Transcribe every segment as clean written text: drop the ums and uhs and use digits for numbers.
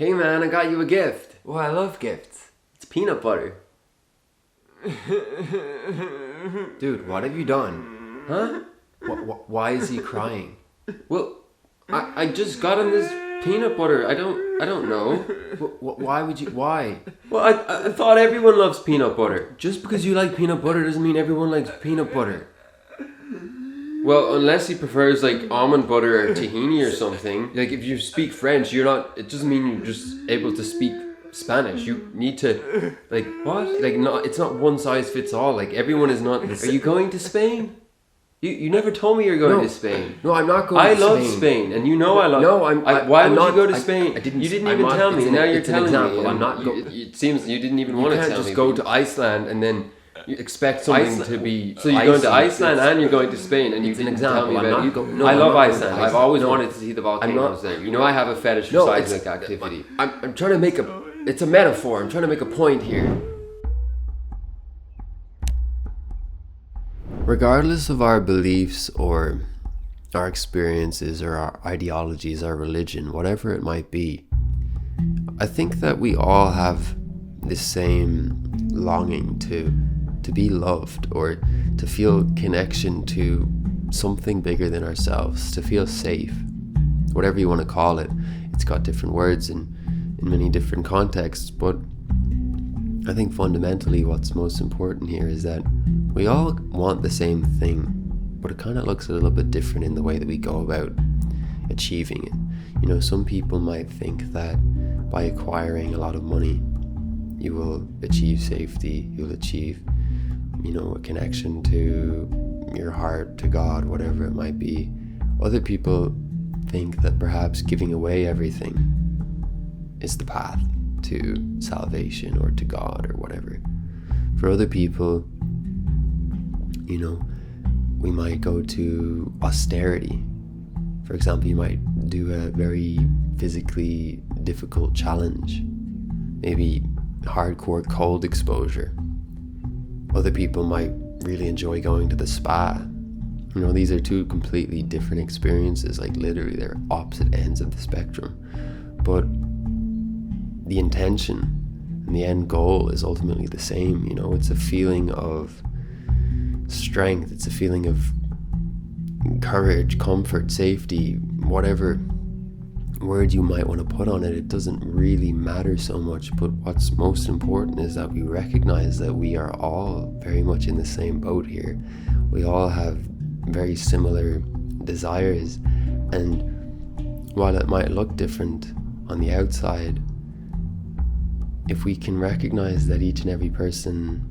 Hey man, I got you a gift. Oh, I love gifts. It's peanut butter. Dude, what have you done? Huh? Why is he crying? Well, I just got him this peanut butter. I don't know. Why would you? Why? Well, I thought everyone loves peanut butter. Just because you like peanut butter doesn't mean everyone likes peanut butter. Well, unless he prefers like almond butter or tahini or something. Like if you speak French, you're not. It doesn't mean you're just able to speak Spanish. You need to, like what? Like not. It's not one size fits all. Like everyone is not. Are you going to Spain? You never told me you're going to Spain. No, I'm not going to Spain. I love Spain, and you know I love. No, why I'm would not, you go to Spain? I didn't. You didn't I'm even not, tell me. And now you're it's an telling example. me. I'm not. It seems you didn't even want to tell me. You can't just go to Iceland and then expect something to be. So you're going to Iceland and you're going to Spain, and you didn't tell me about it. I love Iceland. I've always wanted to see the volcanoes there. You know I have a fetish for seismic activity. I'm trying to make a. It's a metaphor. I'm trying to make a point here. Regardless of our beliefs or our experiences or our ideologies, our religion, whatever it might be, I think that we all have the same longing to be loved or to feel connection to something bigger than ourselves, to feel safe, whatever you want to call it. It's got different words in many different contexts, but I think fundamentally what's most important here is that we all want the same thing, but it kind of looks a little bit different in the way that we go about achieving it. You know, some people might think that by acquiring a lot of money, you will achieve safety, you'll achieve, you know, a connection to your heart, to God, whatever it might be. Other people think that perhaps giving away everything is the path to salvation or to God or whatever. For other people, you know, we might go to austerity. For example, you might do a very physically difficult challenge, maybe hardcore cold exposure. Other people might really enjoy going to the spa. You know, these are two completely different experiences, like literally they're opposite ends of the spectrum. But the intention and the end goal is ultimately the same. You know, it's a feeling of strength, it's a feeling of courage, comfort, safety, whatever word you might want to put on it. It doesn't really matter so much, but what's most important is that we recognize that we are all very much in the same boat here. We all have very similar desires, and while it might look different on the outside, if we can recognize that each and every person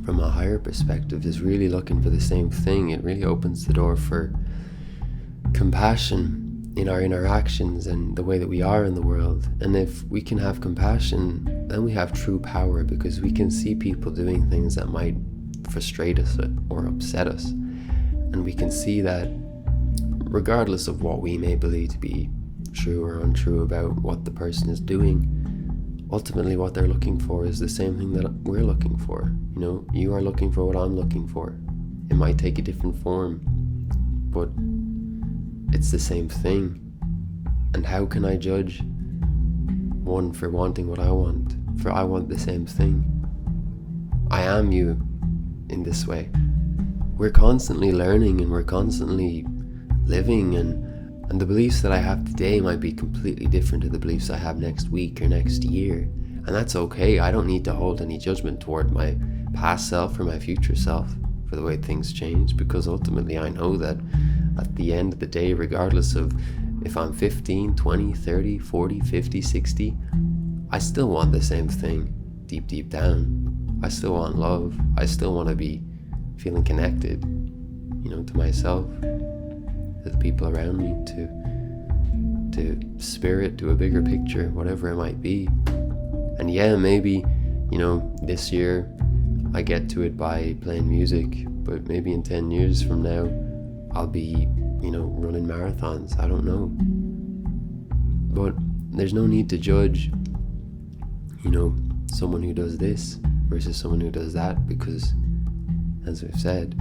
from a higher perspective is really looking for the same thing, it really opens the door for compassion in our interactions and the way that we are in the world. And if we can have compassion, then we have true power, because we can see people doing things that might frustrate us or upset us, and we can see that regardless of what we may believe to be true or untrue about what the person is doing, ultimately what they're looking for is the same thing that we're looking for. You know, you are looking for what I'm looking for. It might take a different form, but it's the same thing. And how can I judge one for wanting what I want? For I want the same thing. I am you in this way. We're constantly learning and we're constantly living, and the beliefs that I have today might be completely different to the beliefs I have next week or next year. And that's okay. I don't need to hold any judgment toward my past self or my future self for the way things change, because ultimately I know that at the end of the day, regardless of if I'm 15, 20, 30, 40, 50, 60, I still want the same thing deep down. I still want love. I still want to be feeling connected, you know, to myself, to the people around me, to spirit, to a bigger picture, whatever it might be. And yeah, maybe, you know, this year I get to it by playing music, but maybe in 10 years from now I'll be, you know, running marathons. I don't know. But there's no need to judge, you know, someone who does this versus someone who does that, because, as we've said,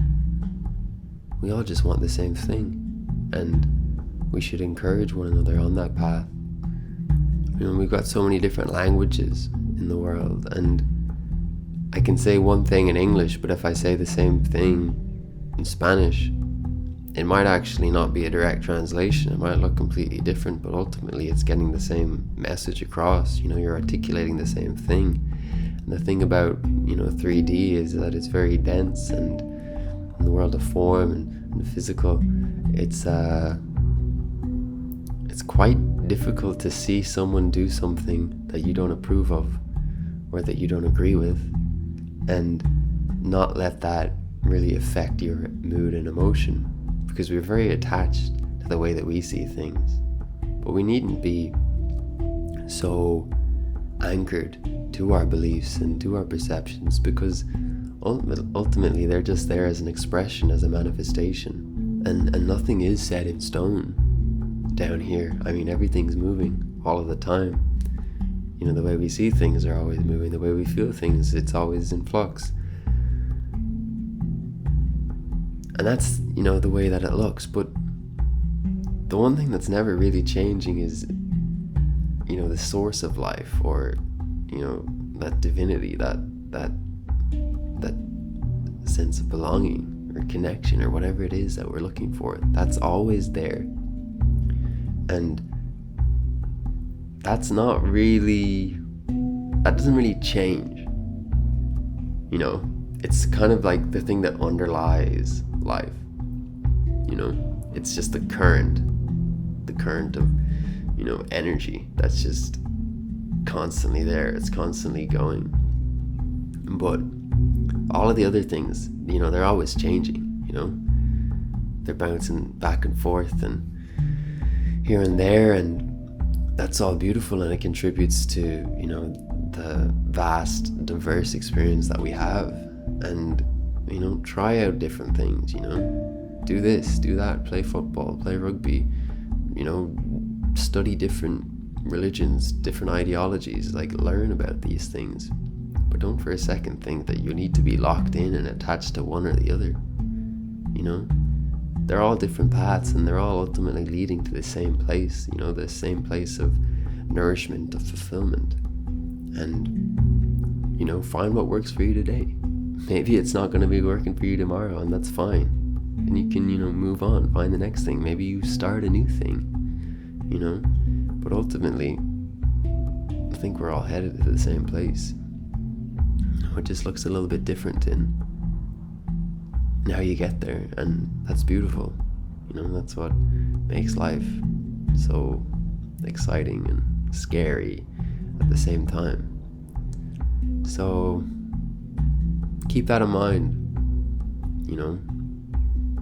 we all just want the same thing, and we should encourage one another on that path. We've got so many different languages in the world, and I can say one thing in English, but if I say the same thing in Spanish, it might actually not be a direct translation. It might look completely different, but ultimately it's getting the same message across. You're articulating the same thing. And the thing about 3D is that it's very dense, and in the world of form and physical, it's quite difficult to see someone do something that you don't approve of or that you don't agree with, and not let that really affect your mood and emotion, because we're very attached to the way that we see things. But we needn't be so anchored to our beliefs and to our perceptions, because ultimately they're just there as an expression, as a manifestation, and nothing is set in stone down here. Everything's moving all of the time. The way we see things are always moving. The way we feel things, it's always in flux. And that's, the way that it looks. But the one thing that's never really changing is, the source of life, or, that divinity, that sense of belonging or connection or whatever it is that we're looking for. That's always there. And that doesn't really change. It's kind of like the thing that underlies life. It's just the current of, energy that's just constantly there. It's constantly going. But all of the other things, they're always changing, they're bouncing back and forth and here and there, and that's all beautiful, and it contributes to, the vast, diverse experience that we have. And, try out different things, do this, do that, play football, play rugby, study different religions, different ideologies, learn about these things. But don't for a second think that you need to be locked in and attached to one or the other. They're all different paths, and they're all ultimately leading to the same place, the same place of nourishment, of fulfillment. And, find what works for you today. Maybe it's not going to be working for you tomorrow, and that's fine. And you can, move on, find the next thing. Maybe you start a new thing, But ultimately, I think we're all headed to the same place. It just looks a little bit different in how you get there, and that's beautiful. That's what makes life so exciting and scary at the same time. So keep that in mind,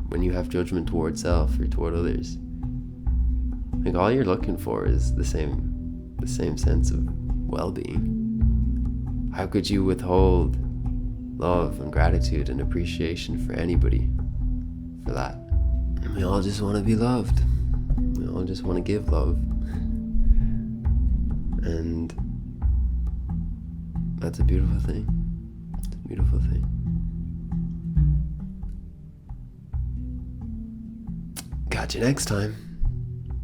when you have judgment toward self or toward others. All you're looking for is the same sense of well-being. How could you withhold love and gratitude and appreciation for anybody for that? We all just want to be loved. We all just want to give love. And that's a beautiful thing. It's a beautiful thing. Catch you next time.